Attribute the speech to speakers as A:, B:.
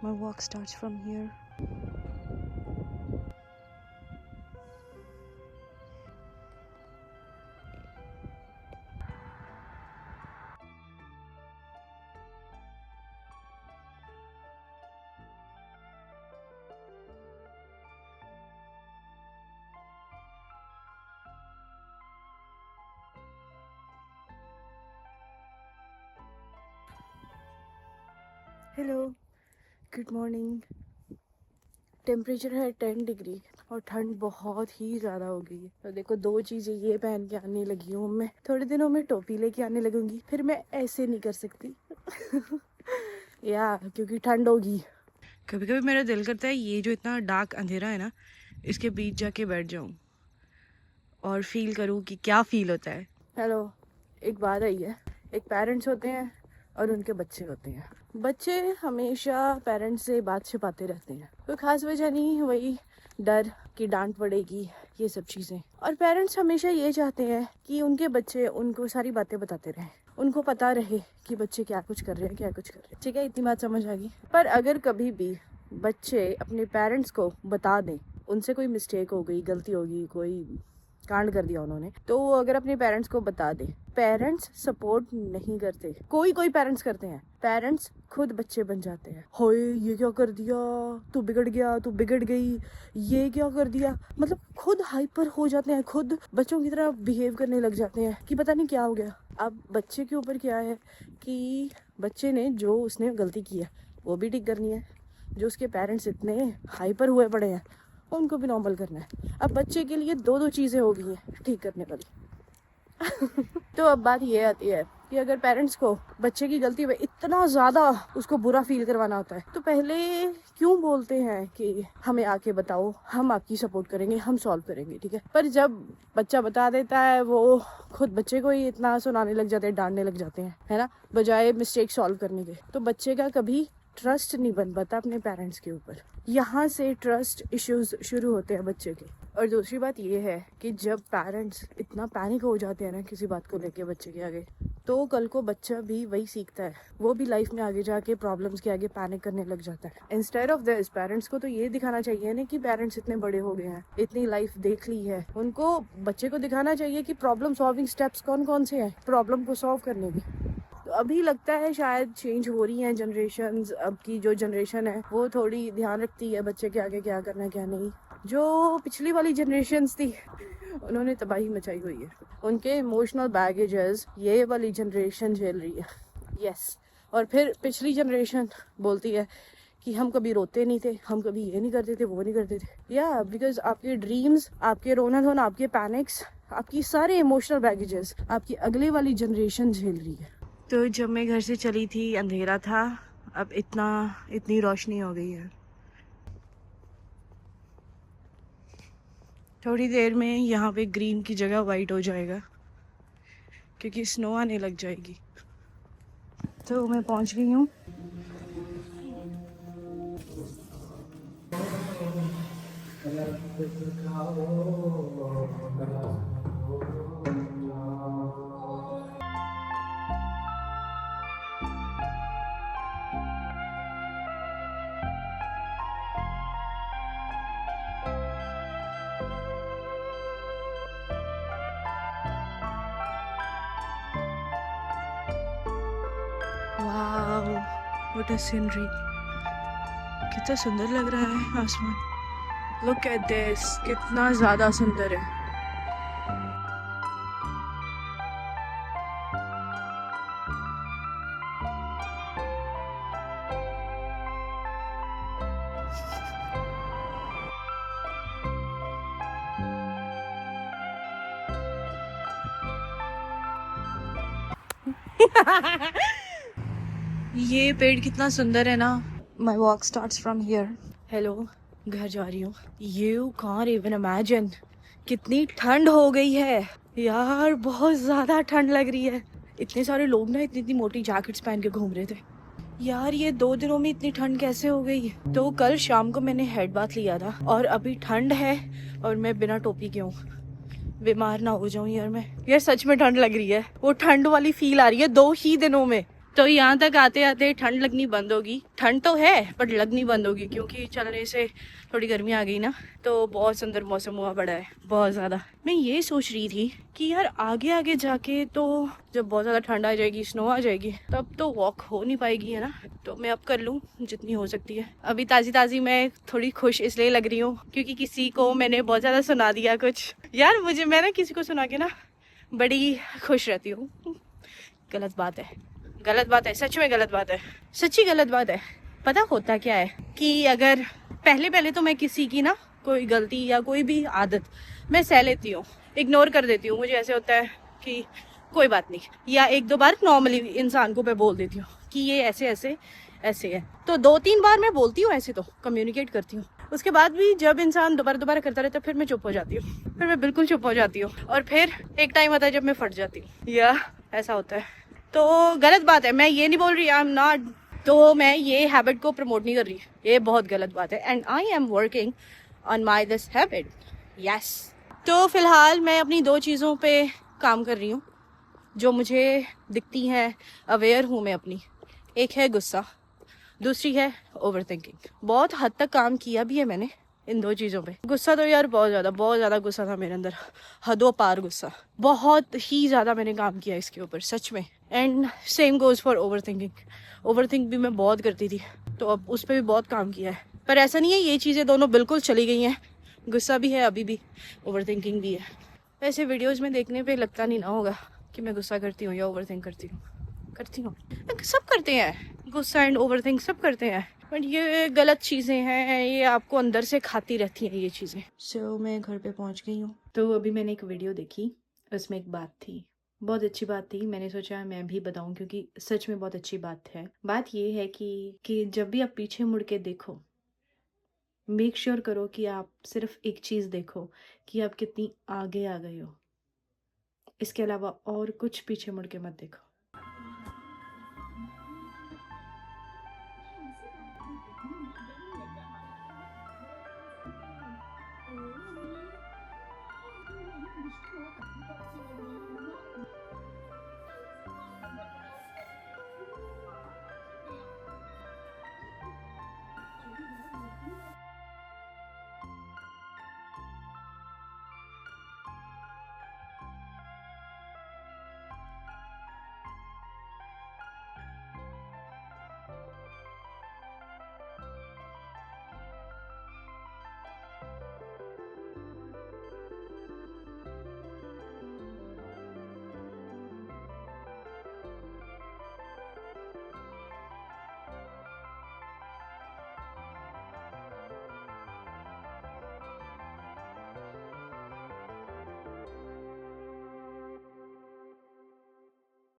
A: My walk starts from here. Hello, good morning. Temperature है 10 degree और ठंड बहुत ही ज़्यादा हो गई है। तो देखो, दो चीज़ें ये पहन के आने लगी हूँ मैं। थोड़े दिनों में टोपी लेके आने लगूंगी, फिर मैं ऐसे नहीं कर सकती क्योंकि ठंड होगी। कभी कभी मेरा दिल करता है ये जो इतना डार्क अंधेरा है ना, इसके बीच जाके बैठ जाऊँ और फील करूँ कि क्या फील होता है। हेलो, एक बात आई है, एक पेरेंट्स होते हैं और उनके बच्चे होते हैं। बच्चे हमेशा पेरेंट्स से बात छिपाते रहते हैं, कोई खास वजह नहीं, वही डर कि डांट पड़ेगी, ये सब चीज़ें। और पेरेंट्स हमेशा ये चाहते हैं कि उनके बच्चे उनको सारी बातें बताते रहें, उनको पता रहे कि बच्चे क्या कुछ कर रहे हैं, क्या कुछ कर रहे हैं। ठीक है, इतनी बात समझ आ गई। पर अगर कभी भी बच्चे अपने पेरेंट्स को बता दें, उनसे कोई मिस्टेक हो गई, गलती होगी, कोई कांड कर दिया उन्होंने, तो वो अगर अपने पेरेंट्स को बता दे, पेरेंट्स सपोर्ट नहीं करते। कोई पेरेंट्स करते हैं, पेरेंट्स खुद बच्चे बन जाते हैं। होए, ये क्या कर दिया, तू बिगड़ गया, तू बिगड़ गई, ये क्या कर दिया। मतलब खुद हाइपर हो जाते हैं, खुद बच्चों की तरह बिहेव करने लग जाते हैं कि पता नहीं क्या हो गया। अब बच्चे के ऊपर क्या है कि बच्चे ने जो उसने गलती की है वो भी ठीक करनी है। जो उसके पेरेंट्स इतने हाइपर हुए पड़े हैं, उनको भी नॉर्मल करना है। अब बच्चे के लिए दो चीज़ें हो गई हैं ठीक करने वाली तो अब बात ये आती है कि अगर पेरेंट्स को बच्चे की गलती पे इतना ज़्यादा उसको बुरा फील करवाना होता है, तो पहले क्यों बोलते हैं कि हमें आके बताओ, हम आपकी सपोर्ट करेंगे, हम सॉल्व करेंगे, ठीक है। पर जब बच्चा बता देता है, वो खुद बच्चे को ही इतना सुनाने लग जाते हैं, डांटने लग जाते हैं, है ना, बजाय मिस्टेक सॉल्व करने के। तो बच्चे का कभी ट्रस्ट नहीं बन पाता अपने पेरेंट्स के ऊपर। यहाँ से ट्रस्ट इश्यूज शुरू होते हैं बच्चे के। और दूसरी बात ये है कि जब पेरेंट्स इतना पैनिक हो जाते हैं ना किसी बात को लेके बच्चे के आगे, तो कल को बच्चा भी वही सीखता है। वो भी लाइफ में आगे जाके प्रॉब्लम्स के आगे पैनिक करने लग जाता है। इंस्टेड ऑफ दिस, पेरेंट्स को तो ये दिखाना चाहिए ना कि पेरेंट्स इतने बड़े हो गए हैं, इतनी लाइफ देख ली है। उनको बच्चे को दिखाना चाहिए कि प्रॉब्लम सॉल्विंग स्टेप्स कौन कौन से हैं प्रॉब्लम को सॉल्व करने की। तो अभी लगता है शायद चेंज हो रही हैं जनरेशन्स। अब की जो जनरेशन है वो थोड़ी ध्यान रखती है बच्चे के आगे क्या करना है क्या नहीं। जो पिछली वाली जनरेशन्स थी उन्होंने तबाही मचाई हुई है। उनके इमोशनल बैगेजेस ये वाली जनरेशन झेल रही है। यस। और फिर पिछली जनरेशन बोलती है कि हम कभी रोते नहीं थे, हम कभी ये नहीं करते थे, वो नहीं करते थे। बिकॉज आपके ड्रीम्स, आपके रोना धोना, आपके पैनिक्स, आपकी सारे इमोशनल बैगेजेस आपकी अगले वाली जनरेशन झेल रही है। तो जब मैं घर से चली थी अंधेरा था, अब इतनी रोशनी हो गई है। थोड़ी देर में यहाँ पे ग्रीन की जगह वाइट हो जाएगा क्योंकि स्नो आने लग जाएगी। तो मैं पहुँच गई हूँ। वाह, व्हाट अ सीनरी। कितना सुंदर लग रहा है आसमान। लुक एट दिस, कितना ज़्यादा सुंदर है। ये पेड़ कितना सुंदर है ना। My walk starts from here. Hello, घर जा रही हूँ। यू कांट इवन इमेजिन कितनी ठंड हो गई है यार, बहुत ज़्यादा ठंड लग रही है। इतने सारे लोग ना इतनी मोटी जैकेट्स पहन के घूम रहे थे यार। ये 2 दिनों में इतनी ठंड कैसे हो गई। तो कल शाम को मैंने हेड बाथ लिया था और अभी ठंड है और मैं बिना टोपी के हूँ। बीमार ना हो जाऊं यार मैं। यार सच में ठंड लग रही है, वो ठंड वाली फील आ रही है 2 ही दिनों में। तो यहाँ तक आते आते ठंड लगनी बंद होगी। ठंड तो है बट लगनी बंद होगी क्योंकि चलने से थोड़ी गर्मी आ गई ना। तो बहुत सुंदर मौसम हुआ पड़ा है, बहुत ज़्यादा। मैं ये सोच रही थी कि यार आगे आगे जाके तो जब बहुत ज़्यादा ठंड आ जाएगी, स्नो आ जाएगी, तब तो वॉक हो नहीं पाएगी, है ना। तो मैं अब कर लूँ जितनी हो सकती है। अभी ताज़ी ताज़ी मैं थोड़ी खुश इसलिए लग रही हूँ क्योंकि किसी को मैंने बहुत ज़्यादा सुना दिया कुछ। यार मैं ना किसी को सुना के ना बड़ी खुश रहती हूँ। गलत बात है, गलत बात है, सच में गलत बात है, सच्ची गलत बात है। पता होता क्या है कि अगर पहले तो मैं किसी की ना कोई गलती या कोई भी आदत मैं सह लेती हूँ, इग्नोर कर देती हूँ। मुझे ऐसे होता है कि कोई बात नहीं, या एक दो बार नॉर्मली इंसान को मैं बोल देती हूँ कि ये ऐसे ऐसे ऐसे है। तो 2-3 बार मैं बोलती हूँ, ऐसे तो कम्युनिकेट करती हूँ। उसके बाद भी जब इंसान दोबारा करता रहता है फिर मैं चुप हो जाती हूँ, फिर मैं बिल्कुल चुप हो जाती हूँ। और फिर एक टाइम आता है जब मैं फट जाती हूँ, या ऐसा होता है। तो गलत बात है, मैं ये नहीं बोल रही आई एम नॉट, तो मैं ये हैबिट को प्रमोट नहीं कर रही, ये बहुत गलत बात है। And I am working on my this habit, yes. तो फिलहाल मैं अपनी 2 चीज़ों पे काम कर रही हूँ जो मुझे दिखती हैं, अवेयर हूँ मैं अपनी। एक है गुस्सा, दूसरी है ओवर थिंकिंग। बहुत हद तक काम किया भी है मैंने इन 2 चीज़ों पे। गुस्सा तो यार बहुत ज़्यादा गुस्सा था मेरे अंदर, हदों पार गुस्सा, बहुत ही ज़्यादा मैंने काम किया इसके ऊपर सच में। And same goes for over thinking. Over think भी मैं बहुत करती थी, तो अब उस पर भी बहुत काम किया है। पर ऐसा नहीं है ये चीज़ें दोनों बिल्कुल चली गई हैं, गुस्सा भी है अभी भी, ओवर थिंकिंग भी है। ऐसे वीडियोज़ में देखने पर लगता नहीं ना होगा कि मैं गुस्सा करती हूँ या ओवर थिंक करती हूँ। सब करते हैं, गुस्सा एंड ओवर थिंक सब करते हैं, बट ये गलत चीज़ें हैं, ये आपको अंदर से खाती रहती हैं ये चीज़ें। सो मैं घर पे पहुंच गई हूँ। तो अभी मैंने एक वीडियो देखी, उसमें एक बात थी, बहुत अच्छी बात थी। मैंने सोचा मैं भी बताऊं क्योंकि सच में बहुत अच्छी बात है। बात ये है कि जब भी आप पीछे मुड़ के देखो, मेक श्योर करो कि आप सिर्फ एक चीज़ देखो कि आप कितनी आगे आ गए हो। इसके अलावा और कुछ पीछे मुड़ के मत देखो।